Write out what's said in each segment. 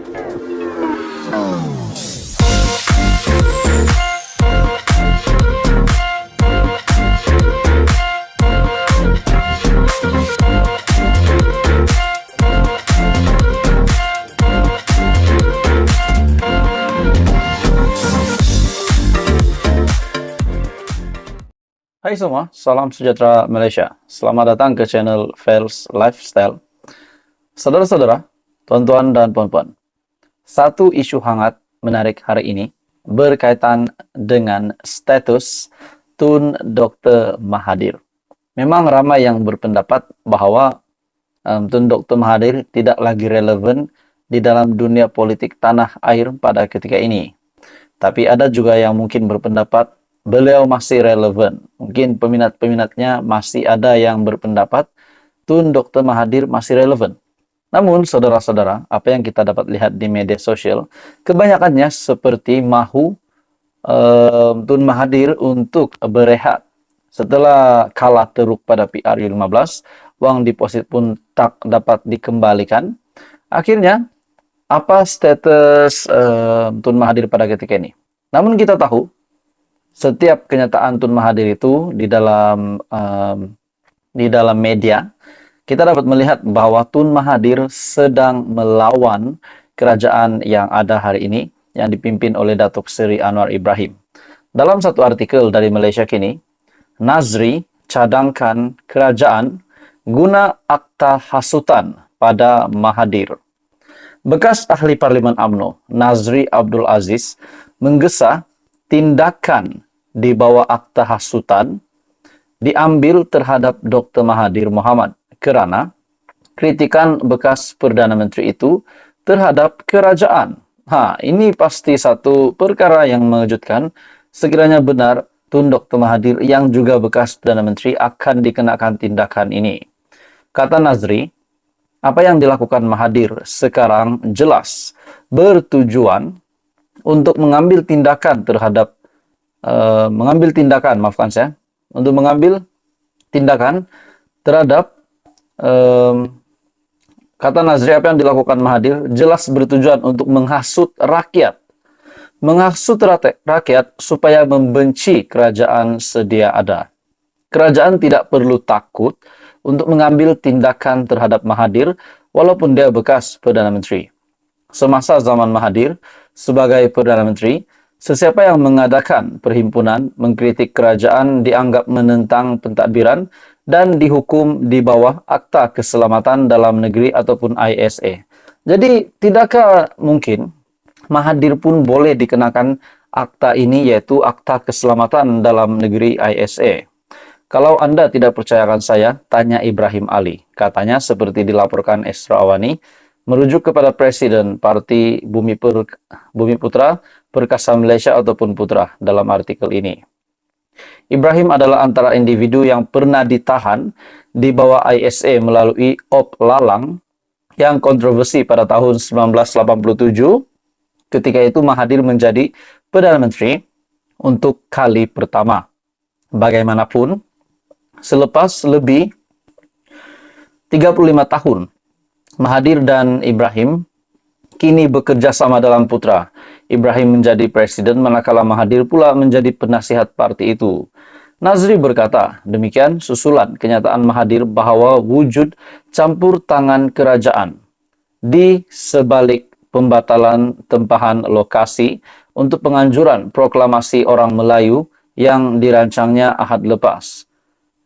Hai semua, salam sejahtera Malaysia. Selamat datang ke channel Fels Lifestyle. Saudara-saudara, tuan-tuan dan puan-puan, satu isu hangat menarik hari ini berkaitan dengan status Tun Dr. Mahathir. Memang ramai yang berpendapat bahwa Tun Dr. Mahathir tidak lagi relevan di dalam dunia politik tanah air pada ketika ini. Tapi ada juga yang mungkin berpendapat beliau masih relevan. Mungkin peminat-peminatnya masih ada yang berpendapat Tun Dr. Mahathir masih relevan. Namun, saudara-saudara, apa yang kita dapat lihat di media sosial, kebanyakannya seperti mahu Tun Mahathir untuk berehat. Setelah kalah teruk pada PRU15, uang deposit pun tak dapat dikembalikan. Akhirnya, apa status Tun Mahathir pada ketika ini? Namun kita tahu, setiap kenyataan Tun Mahathir itu di dalam media, kita dapat melihat bahwa Tun Mahathir sedang melawan kerajaan yang ada hari ini yang dipimpin oleh Datuk Seri Anwar Ibrahim. Dalam satu artikel dari Malaysia Kini, Nazri cadangkan kerajaan guna akta hasutan pada Mahathir. Bekas ahli Parlimen UMNO, Nazri Abdul Aziz, menggesa tindakan di bawah akta hasutan diambil terhadap Dr. Mahathir Mohamad kerana kritikan bekas Perdana Menteri itu terhadap kerajaan. Ini pasti satu perkara yang mengejutkan. Sekiranya benar Tun Dr. Mahathir yang juga bekas Perdana Menteri akan dikenakan tindakan ini. Kata Nazri, apa yang dilakukan Mahathir sekarang jelas bertujuan untuk mengambil tindakan terhadap terhadap kata Nazri, apa yang dilakukan Mahathir jelas bertujuan untuk menghasut rakyat supaya membenci kerajaan sedia ada. Kerajaan tidak perlu takut untuk mengambil tindakan terhadap Mahathir walaupun dia bekas Perdana Menteri. Semasa zaman Mahathir sebagai Perdana Menteri, sesiapa yang mengadakan perhimpunan mengkritik kerajaan dianggap menentang pentadbiran dan dihukum di bawah Akta Keselamatan Dalam Negeri ataupun ISA. Jadi, tidakkah mungkin Mahathir pun boleh dikenakan akta ini, yaitu Akta Keselamatan Dalam Negeri ISA? Kalau Anda tidak percayakan saya, tanya Ibrahim Ali. Katanya seperti dilaporkan Esra Awani, merujuk kepada Presiden Parti Bumi Putra Perkasa Malaysia ataupun Putra dalam artikel ini. Ibrahim adalah antara individu yang pernah ditahan di bawah ISA melalui Op Lalang yang kontroversi pada tahun 1987. Ketika itu Mahathir menjadi Perdana Menteri untuk kali pertama. Bagaimanapun, selepas lebih 35 tahun, Mahathir dan Ibrahim kini bekerja sama dalam Putra. Ibrahim menjadi presiden, manakala Mahathir pula menjadi penasihat parti itu. Nazri berkata, demikian susulan kenyataan Mahathir bahwa wujud campur tangan kerajaan di sebalik pembatalan tempahan lokasi untuk penganjuran proklamasi orang Melayu yang dirancangnya Ahad lepas.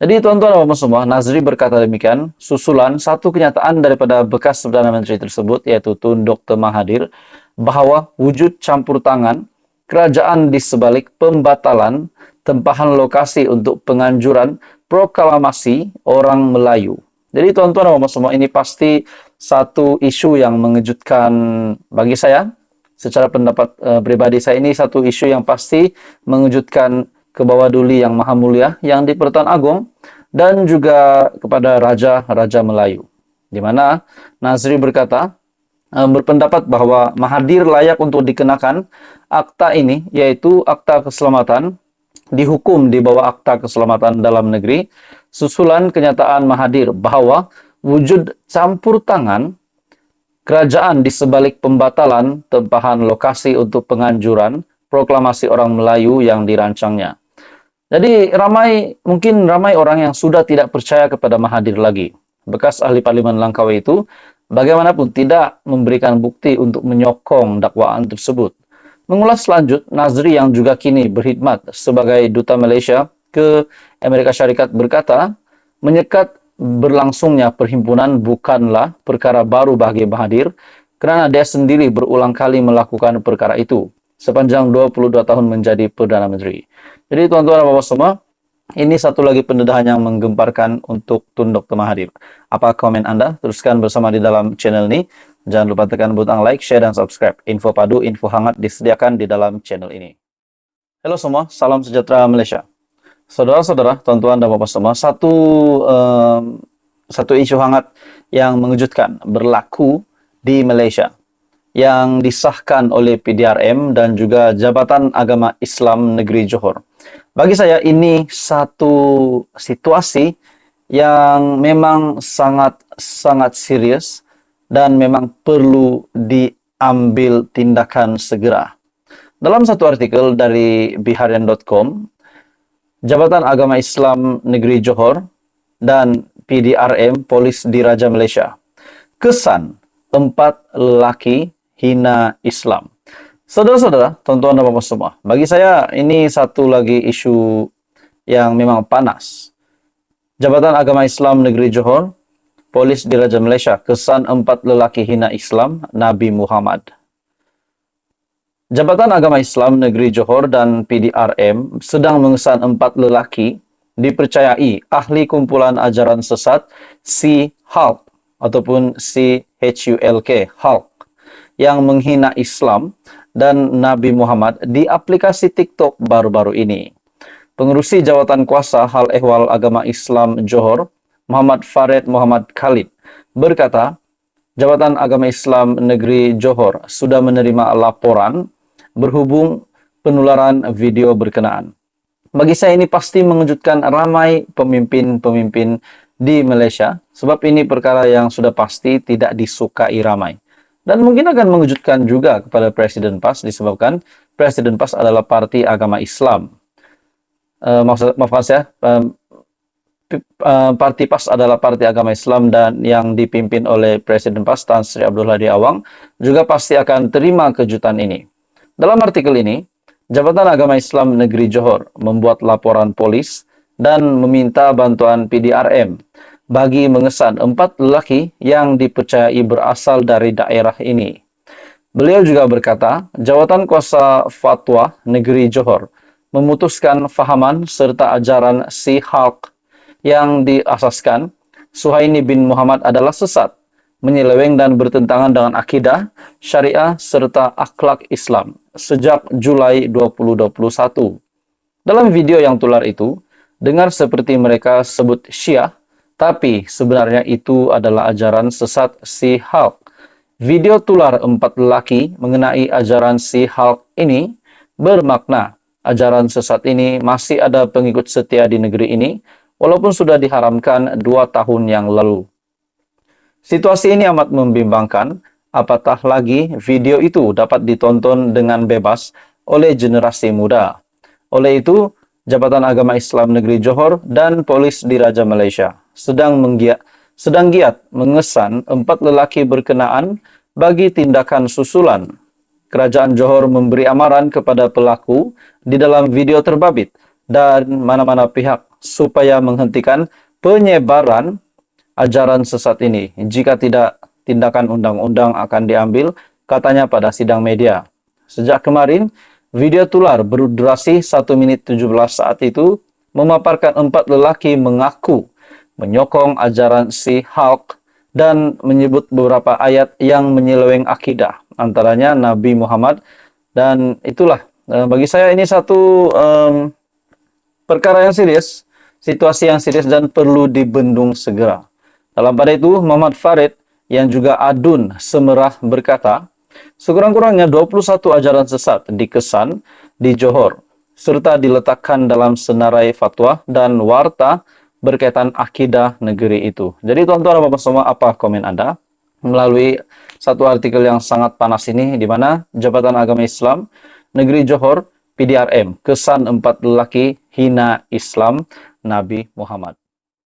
Jadi tuan-tuan dan puan semua, Nazri berkata demikian, susulan satu kenyataan daripada bekas Perdana Menteri tersebut, yaitu Tun Dr. Mahathir, bahwa wujud campur tangan kerajaan di sebalik pembatalan tempahan lokasi untuk penganjuran proklamasi orang Melayu. Jadi tuan-tuan dan puan semua, ini pasti satu isu yang mengejutkan bagi saya. Secara pendapat pribadi saya, ini satu isu yang pasti mengejutkan ke bawah Duli Yang Maha Mulia yang di Pertuan Agong dan juga kepada Raja-Raja Melayu. Di mana Nazri berpendapat bahwa Mahathir layak untuk dikenakan akta ini, yaitu Akta Keselamatan, dihukum di bawah Akta Keselamatan Dalam Negeri, susulan kenyataan Mahathir bahwa wujud campur tangan kerajaan di sebalik pembatalan tempahan lokasi untuk penganjuran proklamasi orang Melayu yang dirancangnya. Jadi mungkin ramai orang yang sudah tidak percaya kepada Mahathir lagi. Bekas ahli parlimen Langkawi itu bagaimanapun tidak memberikan bukti untuk menyokong dakwaan tersebut. Mengulas lanjut, Nazri yang juga kini berkhidmat sebagai duta Malaysia ke Amerika Syarikat berkata, menyekat berlangsungnya perhimpunan bukanlah perkara baru bagi Mahathir kerana dia sendiri berulang kali melakukan perkara itu sepanjang 22 tahun menjadi Perdana Menteri. Jadi tuan-tuan dan bapak semua, ini satu lagi pendedahan yang menggemparkan untuk Tun Dr. Mahathir. Apa komen Anda? Teruskan bersama di dalam channel ini. Jangan lupa tekan butang like, share, dan subscribe. Info padu, info hangat disediakan di dalam channel ini. Halo semua, salam sejahtera Malaysia. Saudara-saudara, tuan-tuan dan bapak semua, satu isu hangat yang mengejutkan berlaku di Malaysia yang disahkan oleh PDRM dan juga Jabatan Agama Islam Negeri Johor. Bagi saya ini satu situasi yang memang sangat serius dan memang perlu diambil tindakan segera. Dalam satu artikel dari biharian.com, Jabatan Agama Islam Negeri Johor dan PDRM Polis Diraja Malaysia, kesan 4 lelaki hina Islam. Saudara-saudara, tuan-tuan dan bapak semua, bagi saya ini satu lagi isu yang memang panas. Jabatan Agama Islam Negeri Johor, Polis Diraja Malaysia, kesan 4 lelaki hina Islam Nabi Muhammad. Jabatan Agama Islam Negeri Johor dan PDRM sedang mengesan 4 lelaki dipercayai ahli kumpulan ajaran sesat C-Hulk ataupun C-H-U-L-K, Hulk, yang menghina Islam dan Nabi Muhammad di aplikasi TikTok baru-baru ini. Pengerusi Jawatan Kuasa Hal Ehwal Agama Islam Johor, Muhammad Farid Muhammad Khalid, berkata, Jabatan Agama Islam Negeri Johor sudah menerima laporan berhubung penularan video berkenaan. Bagi saya ini pasti mengejutkan ramai pemimpin-pemimpin di Malaysia, sebab ini perkara yang sudah pasti tidak disukai ramai. Dan mungkin akan mengejutkan juga kepada Presiden PAS disebabkan Presiden PAS adalah parti agama Islam. Maafkan saya, parti PAS adalah parti agama Islam dan yang dipimpin oleh Presiden PAS Tan Sri Abdul Hadi Awang juga pasti akan terima kejutan ini. Dalam artikel ini, Jabatan Agama Islam Negeri Johor membuat laporan polis dan meminta bantuan PDRM bagi mengesan 4 lelaki yang dipercayai berasal dari daerah ini. Beliau juga berkata, Jawatan Kuasa Fatwa Negeri Johor memutuskan fahaman serta ajaran C-Hulk yang diasaskan Suhaini bin Muhammad adalah sesat, menyeleweng dan bertentangan dengan akidah, syariah, serta akhlak Islam sejak Julai 2021. Dalam video yang tular itu, dengar seperti mereka sebut Syiah, tapi sebenarnya itu adalah ajaran sesat C-Hulk. Video tular 4 lelaki mengenai ajaran C-Hulk ini bermakna ajaran sesat ini masih ada pengikut setia di negeri ini, walaupun sudah diharamkan 2 tahun yang lalu. Situasi ini amat membimbangkan, apatah lagi video itu dapat ditonton dengan bebas oleh generasi muda. Oleh itu, Jabatan Agama Islam Negeri Johor dan Polis Diraja Malaysia sedang giat mengesan 4 lelaki berkenaan bagi tindakan susulan. Kerajaan Johor memberi amaran kepada pelaku di dalam video terbabit dan mana-mana pihak supaya menghentikan penyebaran ajaran sesat ini. Jika tidak, tindakan undang-undang akan diambil, katanya pada sidang media. Sejak kemarin, video tular berdurasi 1 menit 17 saat itu memaparkan 4 lelaki mengaku menyokong ajaran C-Hulk dan menyebut beberapa ayat yang menyeleweng akidah, antaranya Nabi Muhammad. Dan itulah, bagi saya ini satu perkara yang serius, situasi yang serius dan perlu dibendung segera. Dalam pada itu, Muhammad Farid yang juga adun Semerah berkata, sekurang-kurangnya 21 ajaran sesat dikesan di Johor, serta diletakkan dalam senarai fatwa dan warta berkaitan akidah negeri itu. Jadi tuan-tuan dan bapak semua, apa komen Anda? melalui satu artikel yang sangat panas ini, di mana Jabatan Agama Islam Negeri Johor PDRM, kesan 4 lelaki hina Islam Nabi Muhammad.